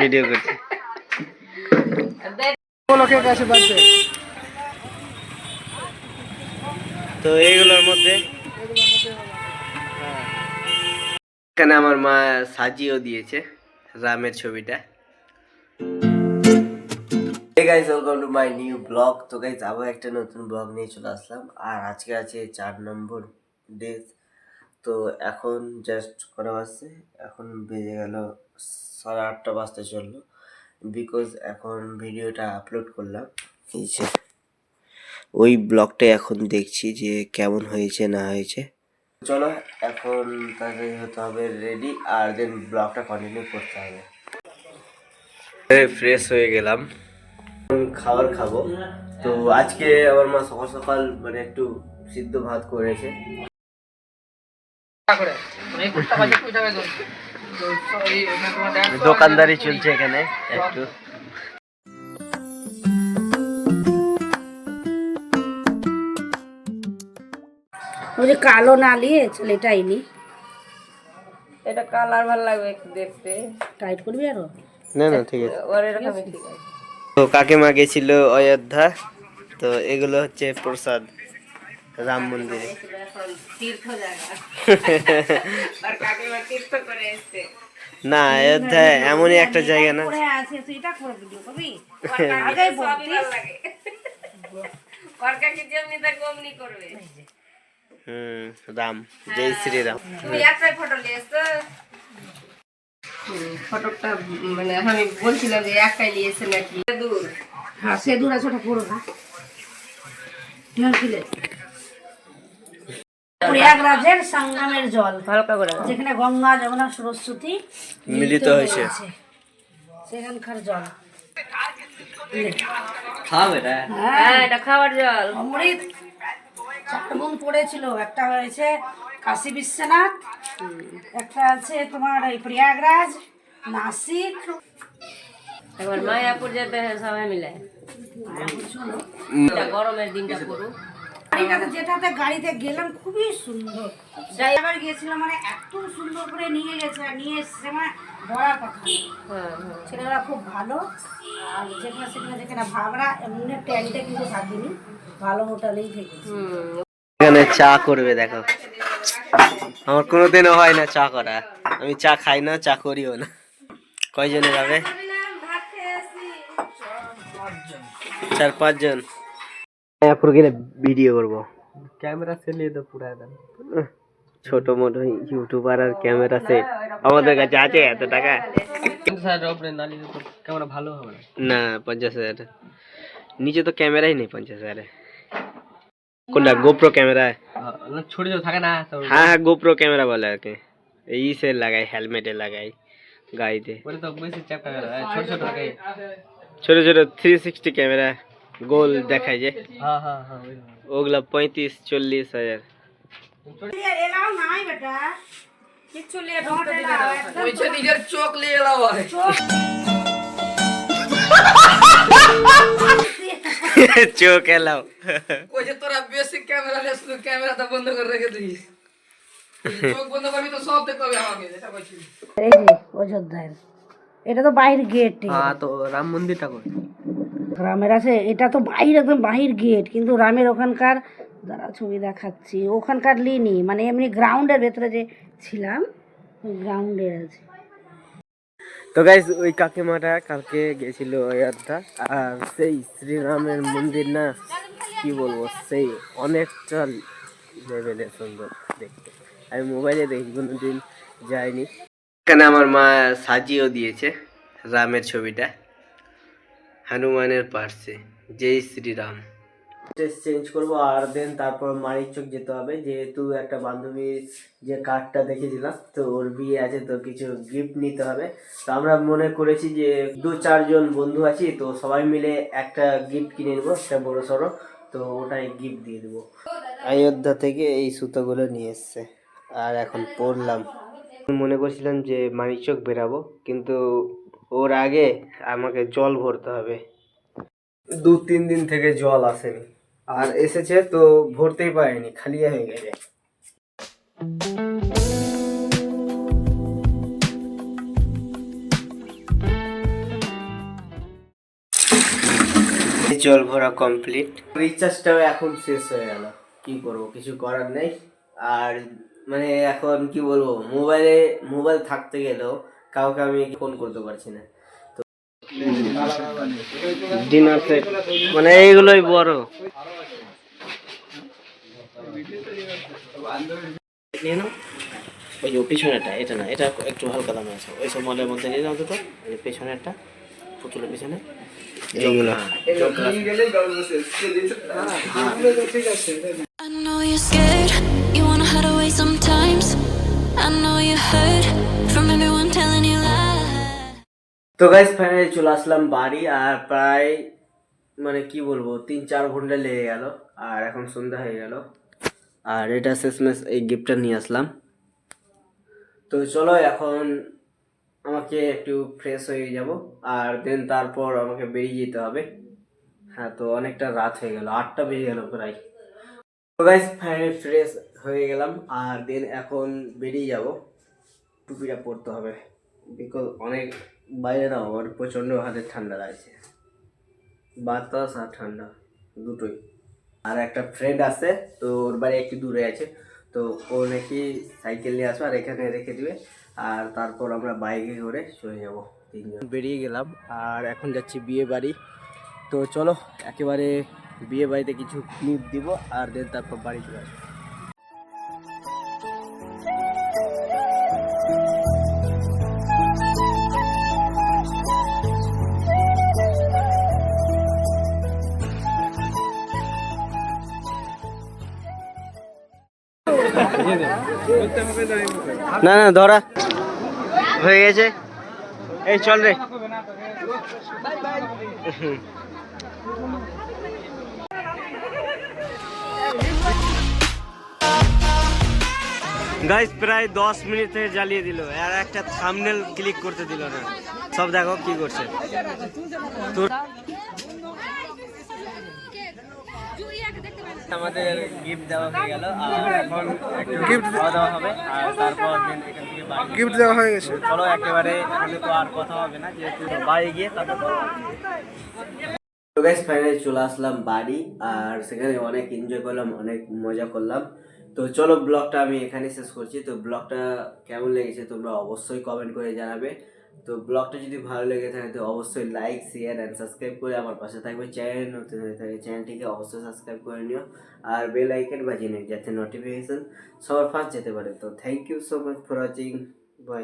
Video করছি। তো এইগুলোর মধ্যে এখানে আমার মা সাজিয়েও দিয়েছে রামের ছবিটা। Hey guys, welcome to my new vlog. তো গাইজ আবার একটা নতুন ব্লগ নিয়ে চলে আসলাম। আর আজকে আছে 4 নম্বর ডে। তো এখন জাস্ট করা বাজছে, এখন বেজে গেল 8:30 বাজতে চললো। বিকজ এখন ভিডিওটা আপলোড করলাম, এই যে ওই ব্লগটা এখন দেখছি যে কেমন হয়েছে না হয়েছে। চলো এখন তাড়াতাড়ি হতে হবে রেডি, আর দেন ব্লগটা কন্টিনিউ করতে হবে। ফ্রেশ হয়ে গেলাম, খাবার খাবো। তো আজকে আমার মা সকাল সকাল মানে একটু সিদ্ধ ভাত করেছে। দোকানদারি চলছে এখানে একটু। কালো না নিয়ে এটাই নি, এটা কালার ভালো লাগবে দেখতে। টাইট করবি আরো না না ঠিক আছে। ওর এরকম ঠিক আছে। তো কাকিমা গেছিল অযোধ্যা, তো এগুলো হচ্ছে প্রসাদ রাম মন্দিরে। তীর্থ জায়গা আর কাকিমা তীর্থ করে এসেছে। না অযোধ্যা এমনই একটা জায়গা না। আছে তুই এটা করে ভিডিও করবি আগে সবই ভালো লাগে। আর কাকি যেমনি তার গমনি করবে। রাম, জয় শ্রী রাম। তুমি একটাই ফটো নিয়েছো? ফটোটা মানে আমি বলছিলাম যে একটাই নিয়েছে নাকি দূর। হ্যাঁ সে দূর আছে, ওটা পুরো না প্রয়াগরাজের সঙ্গমের জল, হালকা করে যেখানে গঙ্গা যমুনা সরস্বতী মিলিত হয়েছে সেখানকার জল। খাবে না? হ্যাঁ এটা খাওয়ার জল। অমৃত 4 বোন পড়েছিল, একটা হয়েছে কাশী বিশ্বনাথ, একটা আছে তোমার ওই প্রয়াগরাজ, নাসিক, এবার মায়াপুর যেতে হয় সবাই মিলে। গরমের দিনটা পুরো যেটাতে গাড়িতে গেলাম খুবই সুন্দর। ড্রাইভার গিয়েছিল মানে এত সুন্দর করে নিয়ে গেছে, আর নিয়ে এসছে মানে বলার কথা। ছেলেরা খুব ভালো। আর যেখানে সেখানে যেখানে ভাবরা এমনি ট্যাঙ্কে কিন্তু থাকিনি, ভালো হোটেলেই থেকেছি। এখানে চা করবে দেখো, আমার কোনোদিনও হয় না চা করা। আমি চা খাই না, চা করিও না। কয়জনে যাবে? 4-5 জন। মায়াপুর গেলে ভিডিও করবো, ক্যামেরা সে নিয়ে তো পুরা একদম ছোট মোটো ইউটিউবার আর ক্যামেরা সেট আমাদের কাছে আছে এত টাকা? ক্যামেরা ভালো হবে না 50,000 নিচে তো ক্যামেরাই নেই 50,000। কোনটা গোপ্রো ক্যামেরা? ছোট ছোট থাকে না। হ্যাঁ হ্যাঁ গোপ্রো ক্যামেরা বলে আর কি, এই সে লাগাই হেলমেটে লাগাই গাড়িতে। ছোট ছোট 360 ক্যামেরা গোল দেখায় যে, ওগুলা 35-40 হাজার। চোখ এলাও তোরা বেসিক ক্যামেরা লেসলু ক্যামেরাটা বন্ধ করে রেখে দিস। চোখ বন্ধ করবি তো সব দেখতে হবে আমাকে, যেটা বলছিস। এই যে অযোধ্যার এটা তো বাইরের গেট। হ্যাঁ তো রাম মন্দিরটা কই? রামের আছে, এটা তো বাইরে একদম বাহির গেট, কিন্তু রামের ওখানকার যারা ছবি দেখাচ্ছি ওখানকার লিনি, মানে এমনি গ্রাউন্ডের ভেতরে যে ছিলাম ওই গ্রাউন্ডে আছে। তো গাইস ওই কাকিমাটা কালকে গেছিল অযোধ্যা, আর সেই শ্রীরামের মন্দির না কি বলবো, সেই অনেকটা লেভেলের সুন্দর দেখতে। আমি মোবাইলে দেখি, কোনোদিন যাইনি। এখানে আমার মা সাজিয়েও দিয়েছে রামের ছবিটা হনুমানের পাশে, জয় শ্রীরাম। চেঞ্জ করবো আর দেন তারপর মানিকচক যেতে হবে, যেহেতু একটা বান্ধবীর যে কার্ডটা দেখেছিলাম তো ওর বিয়ে আছে, তো কিছু গিফট নিতে হবে। তো আমরা মনে করেছি যে 2-4 জন বন্ধু আছি, তো সবাই মিলে একটা গিফট কিনে নেবো, একটা বড় সড়ো, তো ওটাই গিফট দিয়ে দেবো। অযোধ্যা থেকে এই সুতোগুলো নিয়ে এসছে আর এখন পরলাম। মনে করছিলাম যে মানিকচক বেরাবো, কিন্তু ওর আগে আমাকে জল ভরতে হবে। 2-3 দিন থেকে জল আসেনি, আর এসেছে তো ভরতেই পারিনি, খালি হয়ে গেছে। জল ভরা কমপ্লিট। রিচার্জটাও এখন শেষ হয়ে গেল, কি করব, কিছু করার নেই। আর মানে এখন কি বলবো, মোবাইল থাকতে গেলেও কাউকে আমি ফোন করতে পারছি না। তো ডিনার সেট মানে এইগুলোই বড়। নিয়ে নাও ওই যে পিছনেরটা, এটা না, এটা একটু হালকা দামে আছে, ওই সব মলের মধ্যে নিয়ে নাও তো। ওই পেছনেরটা, পুতুলের পিছনে এইগুলো। I know you're scared, you wanna hide away sometimes. I know you hurt from everyone telling you lies. তো গাইস ফাইনালি চলে আসলাম বাড়ি, আর প্রায় মানে কি বলবো 3-4 ঘন্টা লেগে গেল, আর এখন সন্ধ্যা হয়ে গেল। আর এটা শেষমেশ এই গিফটটা নিয়ে আসলাম। তো চলো এখন আমাকে একটু ফ্রেশ হয়ে যাব, আর দেন তারপর আমাকে বেরিয়ে যেতে হবে। হ্যাঁ, তো অনেকটা রাত হয়ে গেল, 8টা বেজে গেল প্রায়। তো গাইস ফাইনালি ফ্রেশ হয়ে গেলাম, আর দেন এখন বেরিয়ে যাব। টুপিটা পরতে হবে, বিকজ অনেক বাইরে না, আমার প্রচণ্ড হাতে ঠান্ডা লাগছে, বাতাস আর ঠান্ডা দুটোই। আর একটা ফ্রেন্ড আছে, তো ওর বাড়ি একটু দূরে আছে, তো ও নাকি সাইকেল নিয়ে আসবে আর এখানে রেখে দিবে, আর তারপর আমরা বাইকে করে চলে যাব। 3জন বেরিয়ে গেলাম, আর এখন যাচ্ছি বিয়ে বাড়ি। তো চলো একেবারে বিয়ে বাড়িতে কিছু ক্লিপ দিব, আর দেন তারপর বাড়ি চলে আসবো। না না ধরা হয়ে গেছে, এই চল রে। গাইস প্রায় 10 মিনিট থেকে জ্বালিয়ে দিল, আর একটা থাম্বনেল ক্লিক করতে দিল না। সব দেখো কি করছে। আমাদের গিফট দেওয়া হয়ে গেল, আর এখন গিফট দেওয়া হবে, আর তারপর গিফট দেওয়া হয়ে গেছে। চলো একেবারে এখানে তো আর কথা হবে না, যেহেতু বাড়ি গিয়ে তারপর। তো গাইস ফাইনালি চলে আসলাম বাড়ি, আর সেখানে অনেক এনজয় করলাম, অনেক মজা করলাম। তো চলো ব্লগটা আমি এখানে শেষ করছি। তো ব্লগটা কেমন লেগেছে তোমরা অবশ্যই কমেন্ট করে জানাবে। তো ব্লগটা যদি ভালো লেগে থাকে তো অবশ্যই লাইক, শেয়ার অ্যান্ড সাবস্ক্রাইব করে আমার পাশে থাকবে। চ্যানেল নতুন হয়ে থাকে চ্যানেলটিকে অবশ্যই সাবস্ক্রাইব করে নিও, আর বেল আইকন বাজিয়ে নিও যাতে নোটিফিকেশন সবার ফার্স্ট যেতে পারে। তো thank you so much for watching, by.